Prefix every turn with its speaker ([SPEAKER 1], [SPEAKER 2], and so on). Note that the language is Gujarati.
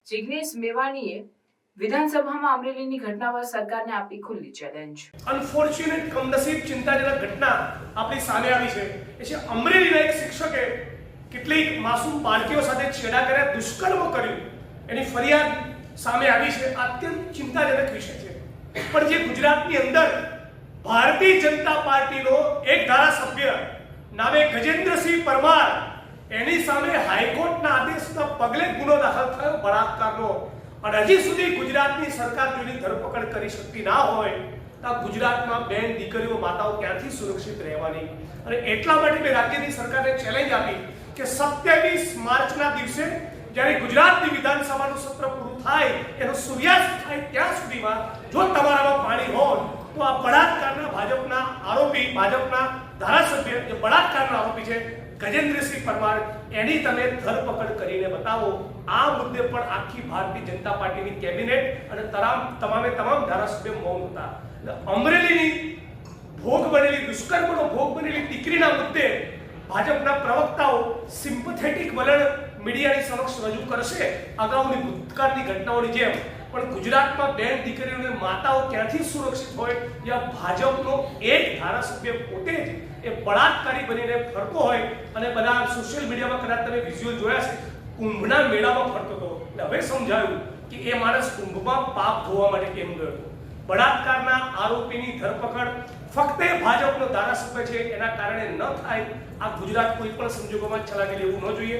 [SPEAKER 1] જિગ્નેશ મેવાણીએ વિધાનસભામાં અમરેલીની ઘટના પર સરકારને આપી ખુલ્લી ચેલેન્જ।
[SPEAKER 2] અનફોર્ચ્યુનેટ કમનસીબ ચિંતાજનક ઘટના આપણી સામે આવી છે એ છે અમરેલીના એક શિક્ષકે કેટલીક માસૂમ બાળકીઓ સાથે છેડા કર્યા, દુષ્કર્મ કર્યું, એની ફરિયાદ સામે આવી છે। અત્યંત ચિંતાજનક વિષય છે। પણ જે ગુજરાતની અંદર ભારતીય જનતા પાર્ટીનો એક ધારાસભ્ય નામે ગજેન્દ્રસિંહ પરમાર, એની સામે હાઈકોર્ટના આદેશના પગલે ગુનો દાખલ થયો બળાત્કારનો, અને હજી સુધી ગુજરાતની સરકાર તેની ધરપકડ કરી શકતી ના હોય તો ગુજરાતમાં બેન દીકરીઓ માતાઓ ક્યાંથી સુરક્ષિત રહેવાની? અને એટલા માટે મેં રાજ્યની સરકારને ચેલેન્જ આપી કે 27 માર્ચના દિવસે જ્યારે ગુજરાતની વિધાનસભાનું સત્ર પૂરું થાય, એનો સૂર્યાસ્ત થાય ત્યાં સુધીમાં જો તમારામાં પાણી હોય તો આ બળાત્કારના ભાજપના આરોપી, ભાજપના ધારાસભ્ય જે બળાત્કારના આરોપી છે ગજેન્દ્રસિંહ પરમાર, એની તમે ધરપકડ કરીને બતાવો। આ મુદ્દે પણ આખી ભારતીય જનતા પાર્ટીની કેબિનેટ અને તમામ ધારાસભ્ય મૌન હતા। અમરેલીની ભોગ બનેલી, દુષ્કર્મનો ભોગ બનેલી દીકરીના મુદ્દે ભાજપના પ્રવક્તાઓ સિમ્પથેટિક વલણ મીડિયાની સમક્ષ રજૂ કરશે અગાઉની ભૂતકાળની ઘટનાઓની જેમ, પણ ગુજરાતમાં બેન દીકરીઓને માતાઓ ક્યાંથી સુરક્ષિત હોય જ્યાં ભાજપનો એક ધારાસભ્ય પોતે જ એ બળાત્કારી બનીને ફરતો હોય, અને બધા સોશિયલ મીડિયામાં કદાચ તમે વિઝ્યુઅલ જોયા છે, કુંભના મેળામાં ફરતો હતો। હવે સમજાયું કે એ માણસ કુંભમાં પાપ ધોવા માટે કેમ ગયો હતો। બળાત્કારના આરોપીની ધરપકડ ફક્ત ભાજપનો ધારાસભ્ય છે એના કારણે ન થાય, આ ગુજરાત કોઈ પણ સંજોગોમાં ચલાવી લેવું ન જોઈએ।